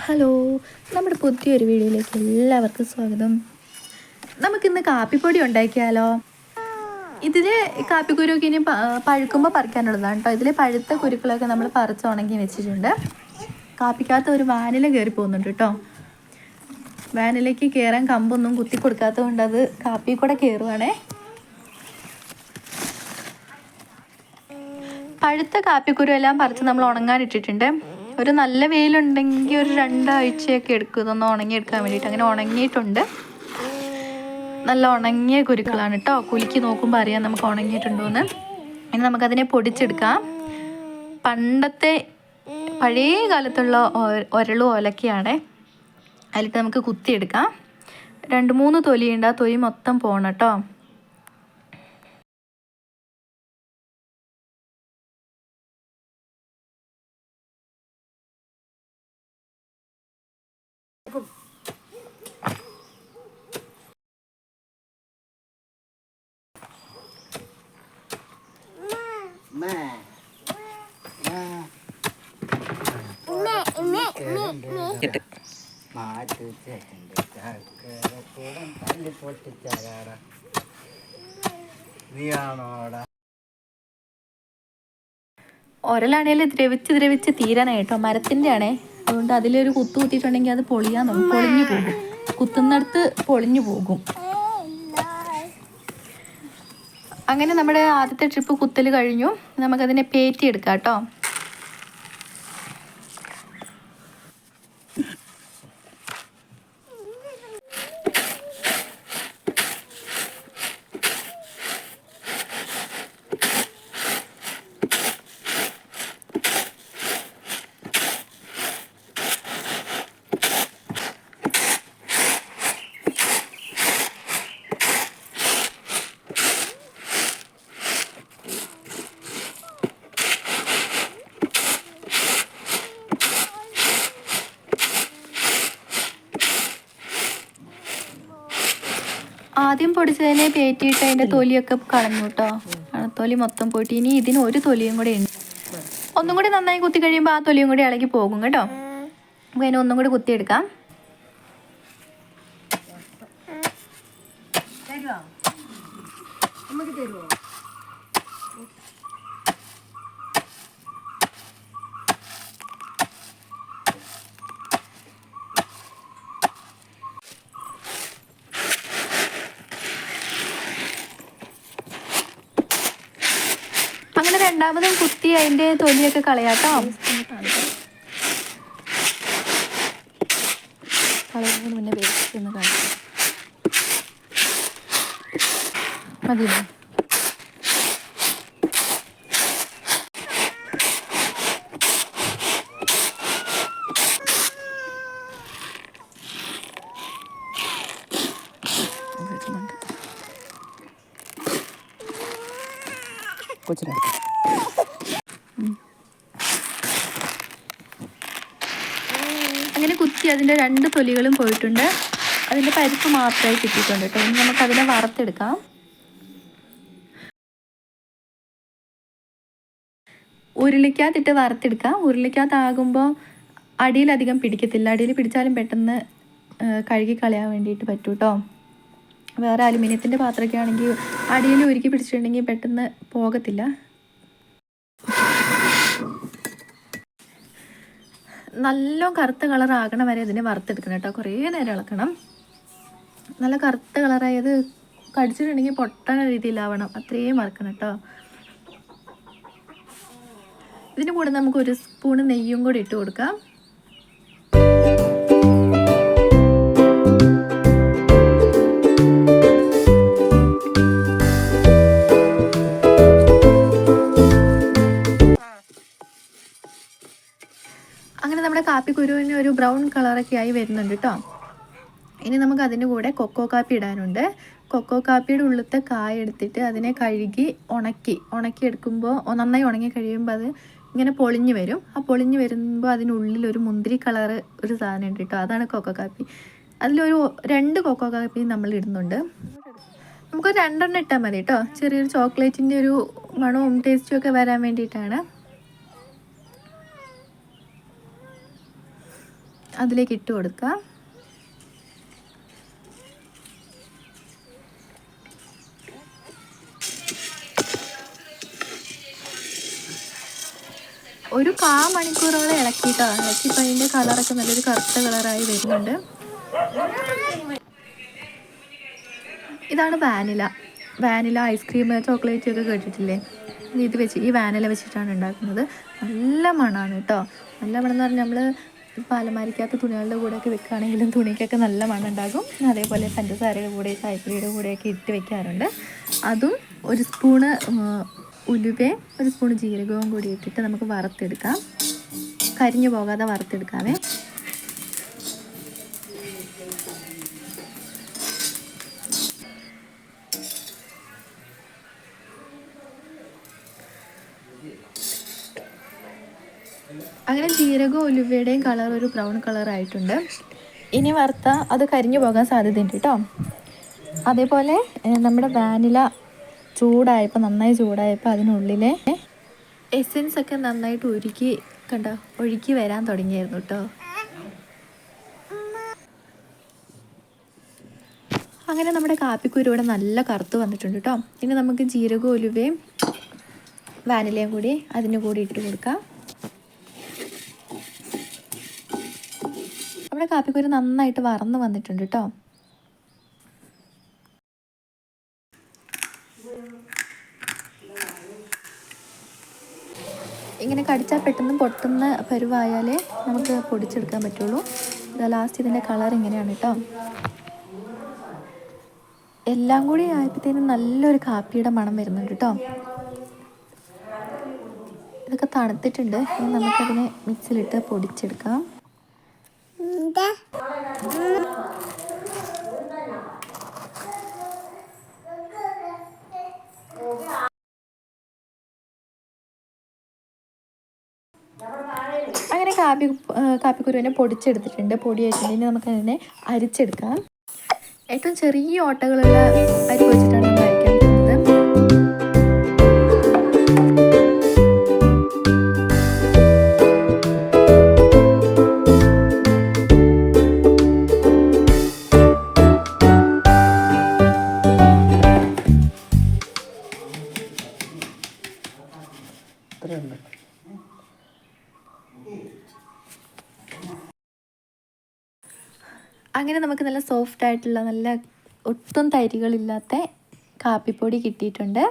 Hello, നമ്മുടെ പുതിയൊരു വീഡിയോയിലേക്ക് എല്ലാവർക്കും സ്വാഗതം. നമുക്കിന്ന് കാപ്പിപ്പൊടി ഉണ്ടാക്കിയാലോ? ഇതിൽ കാപ്പിക്കുരുവൊക്കെ ഇനി പഴുക്കുമ്പോൾ പറിക്കാനുള്ളതാണ് കേട്ടോ. ഇതിൽ പഴുത്ത കുരുക്കളൊക്കെ നമ്മൾ പറിച്ച് ഉണങ്ങി വെച്ചിട്ടുണ്ട്. കാപ്പിക്കകത്ത് ഒരു വാനില കയറി പോകുന്നുണ്ട് കേട്ടോ. വാനിലയ്ക്ക് കയറാൻ കമ്പൊന്നും കുത്തി കൊടുക്കാത്തത് കൊണ്ട് അത് കാപ്പി കൂടെ കയറുവാണേ. പഴുത്ത കാപ്പിക്കുരു എല്ലാം പറിച്ച് നമ്മൾ ഉണങ്ങാനിട്ടിട്ടുണ്ട്. ഒരു നല്ല വെയിലുണ്ടെങ്കിൽ ഒരു 2 ആഴ്ചയൊക്കെ എടുക്കും ഇതൊന്ന് ഉണങ്ങിയെടുക്കാൻ വേണ്ടിയിട്ട്. അങ്ങനെ ഉണങ്ങിയിട്ടുണ്ട്. നല്ല ഉണങ്ങിയ കുരുക്കളാണ് കേട്ടോ. കുലുക്കി നോക്കുമ്പോൾ അറിയാം നമുക്ക് ഉണങ്ങിയിട്ടുണ്ടോ എന്ന്. ഇനി നമുക്കതിനെ പൊടിച്ചെടുക്കാം. പണ്ടത്തെ പഴയ കാലത്തുള്ള ഉരളും ഒലക്കയാണ്. അതിലിട്ട് നമുക്ക് കുത്തിയെടുക്കാം. 2-3 തൊലിയുണ്ട്. ആ തൊലി മൊത്തം പോകണം കേട്ടോ. ഒരലാണേൽ ദ്രവിച്ച് തീരാനായിട്ടോ. മരത്തിൻ്റെ ആണേ. അതുകൊണ്ട് അതിലൊരു കുത്തു കുത്തിയിട്ടുണ്ടെങ്കിൽ അത് പൊളിഞ്ഞു പോകും. കുത്തുന്നിടത്ത് പൊളിഞ്ഞു പോകും. അങ്ങനെ നമ്മുടെ ആദ്യത്തെ ട്രിപ്പ് കുത്തൽ കഴിഞ്ഞു. നമുക്കതിനെ പേറ്റിയെടുക്കാം കേട്ടോ. ആദ്യം പൊടിച്ചതിനെ പേറ്റിയിട്ട് അതിൻ്റെ തൊലിയൊക്കെ കളഞ്ഞു കേട്ടോ. തൊലി മൊത്തം പോയിട്ട് ഇനി ഇതിന് ഒരു തൊലിയും കൂടെ ഉണ്ട്. ഒന്നും കൂടി നന്നായി കുത്തി കഴിയുമ്പോൾ ആ തൊലിയും കൂടി ഇളകി പോകും കേട്ടോ. അപ്പോൾ അതിനെ ഒന്നും കൂടി കുത്തിയെടുക്കാം. അങ്ങനെ രണ്ടാമതും കുത്തി അതിൻ്റെ തൊലിയൊക്കെ കളയാട്ടോ. കളയുന്നതിന് മുന്നേ വേസ്റ്റ് കാണിക്കാം. മതിയോ? അങ്ങനെ കുത്തി അതിൻ്റെ 2 തൊലികളും പോയിട്ടുണ്ട്. അതിൻ്റെ പരിപ്പ് മാത്രമായി കിട്ടിയിട്ടുണ്ട് കേട്ടോ. ഇനി നമുക്കതിനെ വറുത്തെടുക്കാം. ഉരുളിക്കകത്തിട്ട് വറുത്തെടുക്കാം. ഉരുളിക്കകത്താകുമ്പോൾ അടിയിലധികം പിടിക്കത്തില്ല. അടിയിൽ പിടിച്ചാലും പെട്ടെന്ന് കഴുകി കളയാൻ വേണ്ടിയിട്ട് പറ്റും കേട്ടോ. വേറെ അലുമിനിയത്തിൻ്റെ പാത്രമൊക്കെ ആണെങ്കിൽ അടിയിൽ ഉരുക്കി പിടിച്ചിട്ടുണ്ടെങ്കിൽ പെട്ടെന്ന് പോകത്തില്ല. നല്ല കറുത്ത കളറാകണ വരെ ഇതിനെ വറുത്തെടുക്കണം കേട്ടോ. കുറേ നേരം ഇളക്കണം. നല്ല കറുത്ത കളറായത് കടിച്ചിട്ടുണ്ടെങ്കിൽ പൊട്ടണ രീതിയിലാവണം. അത്രയും വറുക്കണം കേട്ടോ. ഇതിന് കൂടെ നമുക്ക് 1 സ്പൂൺ നെയ്യും കൂടി ഇട്ട് കൊടുക്കാം. അങ്ങനെ നമ്മുടെ കാപ്പിക്കുരുവിന് ഒരു ബ്രൗൺ കളറൊക്കെ ആയി വരുന്നുണ്ട് കേട്ടോ. ഇനി നമുക്ക് അതിൻ്റെ കൂടെ കൊക്കോ കാപ്പി ഇടാനുണ്ട്. കൊക്കോ കാപ്പിയുടെ ഉള്ളിലത്തെ കായ എടുത്തിട്ട് അതിനെ കഴുകി ഉണക്കി എടുക്കുമ്പോൾ നന്നായി ഉണങ്ങി കഴിയുമ്പോൾ അത് ഇങ്ങനെ പൊളിഞ്ഞ് വരും. ആ പൊളിഞ്ഞ് വരുമ്പോൾ അതിനുള്ളിൽ ഒരു മുന്തിരി കളറ് ഒരു സാധനം ഉണ്ട് കേട്ടോ. അതാണ് കൊക്കോ കാപ്പി. അതിലൊരു 2 കൊക്കോ കാപ്പി നമ്മൾ ഇടുന്നുണ്ട്. നമുക്ക് 2 ഇട്ടാൽ മതി കേട്ടോ. ചെറിയൊരു ചോക്ലേറ്റിൻ്റെ ഒരു മണവും ടേസ്റ്റും ഒക്കെ വരാൻ വേണ്ടിയിട്ടാണ്. അതിലേക്ക് ഇട്ട് കൊടുക്കുക. ഒരു 1/4 മണിക്കൂറോളം ഇളക്കിയിട്ടാണ്. ഇളക്കിയപ്പോൾ അതിൻ്റെ കളറൊക്കെ നല്ലൊരു കറുത്ത കളറായി വരുന്നുണ്ട്. ഇതാണ് വാനില ഐസ്ക്രീം, ചോക്ലേറ്റ് ഒക്കെ കേട്ടിട്ടില്ലേ? ഇത് വെച്ച് ഈ വാനില വെച്ചിട്ടാണ് ഉണ്ടാക്കുന്നത്. നല്ല മണമാണ് കേട്ടോ. നല്ല മണം എന്ന് പറഞ്ഞാൽ നമ്മൾ ഇപ്പോൾ അലമാരിക്കകത്ത് തുണികളുടെ കൂടെയൊക്കെ വെക്കുകയാണെങ്കിലും തുണിക്കൊക്കെ നല്ല മണം ഉണ്ടാകും. അതേപോലെ പഞ്ചസാരയുടെ കൂടെ ചായപ്പൊടിയുടെ കൂടെയൊക്കെ ഇട്ട് വെക്കാറുണ്ട്. അതും ഒരു സ്പൂണ് ഉലുവയും ഒരു സ്പൂൺ ജീരകവും കൂടി ഇട്ടിട്ട് നമുക്ക് വറുത്തെടുക്കാം. കരിഞ്ഞു പോകാതെ വറുത്തെടുക്കാവേ. അങ്ങനെ ജീരകവും ഉലുവയുടെയും കളർ ഒരു ബ്രൗൺ കളറായിട്ടുണ്ട്. ഇനി വറുത്ത അത് കരിഞ്ഞു പോകാൻ സാധ്യതയുണ്ട് കേട്ടോ. അതേപോലെ നമ്മുടെ വാനില നന്നായി ചൂടായപ്പോൾ അതിനുള്ളിലെ എസെൻസ് ഒക്കെ നന്നായിട്ട് ഒഴുക്കി വരാൻ തുടങ്ങിയായിരുന്നു കേട്ടോ. അങ്ങനെ നമ്മുടെ കാപ്പിക്കുരു ഇവിടെ നല്ല കറുത്ത് വന്നിട്ടുണ്ട് കേട്ടോ. ഇനി നമുക്ക് ജീരകവും ഉലുവയും വാനിലയും കൂടി അതിന് കൂടി ഇട്ട് കൊടുക്കാം. നമ്മുടെ കാപ്പിക്കുരു നന്നായിട്ട് വറന്ന് വന്നിട്ടുണ്ട് കേട്ടോ. ഇങ്ങനെ കടിച്ചാൽ പെട്ടെന്ന് പൊട്ടുന്ന പരുവായാലേ നമുക്ക് പൊടിച്ചെടുക്കാൻ പറ്റുള്ളൂ. ലാസ്റ്റ് ഇതിൻ്റെ കളർ ഇങ്ങനെയാണ് കേട്ടോ. എല്ലാം കൂടി ആയപ്പോഴത്തേനും നല്ലൊരു കാപ്പിയുടെ മണം വരുന്നുണ്ട് കേട്ടോ. ഇതൊക്കെ തണുത്തിട്ടുണ്ട്. ഇനി നമുക്കതിനെ മിക്സിയിലിട്ട് പൊടിച്ചെടുക്കാം. അങ്ങനെ കാപ്പിക്കുരുവിനെ പൊടിച്ചെടുത്തിട്ടുണ്ട്. പൊടിയായിട്ടുണ്ട്. ഇനി നമുക്കതിനെ അരിച്ചെടുക്കാം. ഏറ്റവും ചെറിയ ഓട്ടകളുള്ള അരി വെച്ചിട്ടാണ് നമ്മൾ അരിക്കാൻ പോകുന്നത്. അങ്ങനെ നമുക്ക് നല്ല സോഫ്റ്റ് ആയിട്ടുള്ള നല്ല ഒട്ടും തരികളില്ലാത്ത കാപ്പിപ്പൊടി കിട്ടിയിട്ടുണ്ട്.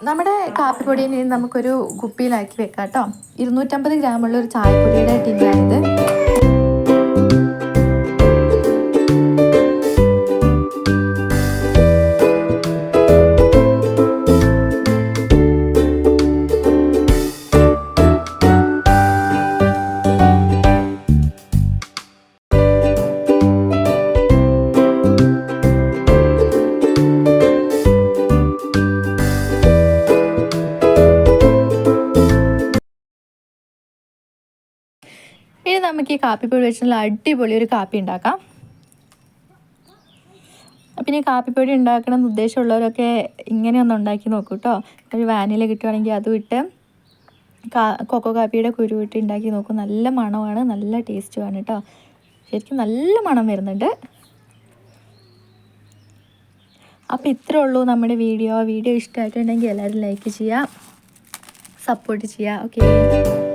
നമ്മുടെ കാപ്പിപ്പൊടിയെ നമുക്കൊരു കുപ്പിയിലാക്കി വെക്കാം കേട്ടോ. 250 ഗ്രാമുള്ള ഒരു ചായപ്പൊടിയുടെ ടിന്നാണിത്. ഇനി നമുക്ക് ഈ കാപ്പിപ്പൊടി വെച്ചുള്ള അടിപൊളി ഒരു കാപ്പി ഉണ്ടാക്കാം. അപ്പം ഈ കാപ്പിപ്പൊടി ഉണ്ടാക്കണമെന്ന് ഉദ്ദേശമുള്ളവരൊക്കെ ഇങ്ങനെയൊന്ന് ഉണ്ടാക്കി നോക്കൂ കേട്ടോ. ഒരു വാനില കിട്ടുവാണെങ്കിൽ അതും ഇട്ട് കൊക്കോ കാപ്പിയുടെ കുരു ഇട്ട് ഉണ്ടാക്കി നോക്കും. നല്ല മണമാണ്, നല്ല ടേസ്റ്റുമാണ് കേട്ടോ. ശരിക്കും നല്ല മണം വരുന്നുണ്ട്. അപ്പോൾ ഇത്രേ ഉള്ളൂ നമ്മുടെ വീഡിയോ ഇഷ്ടമായിട്ടുണ്ടെങ്കിൽ എല്ലാവരും ലൈക്ക് ചെയ്യുക, സപ്പോർട്ട് ചെയ്യുക. ഓക്കെ.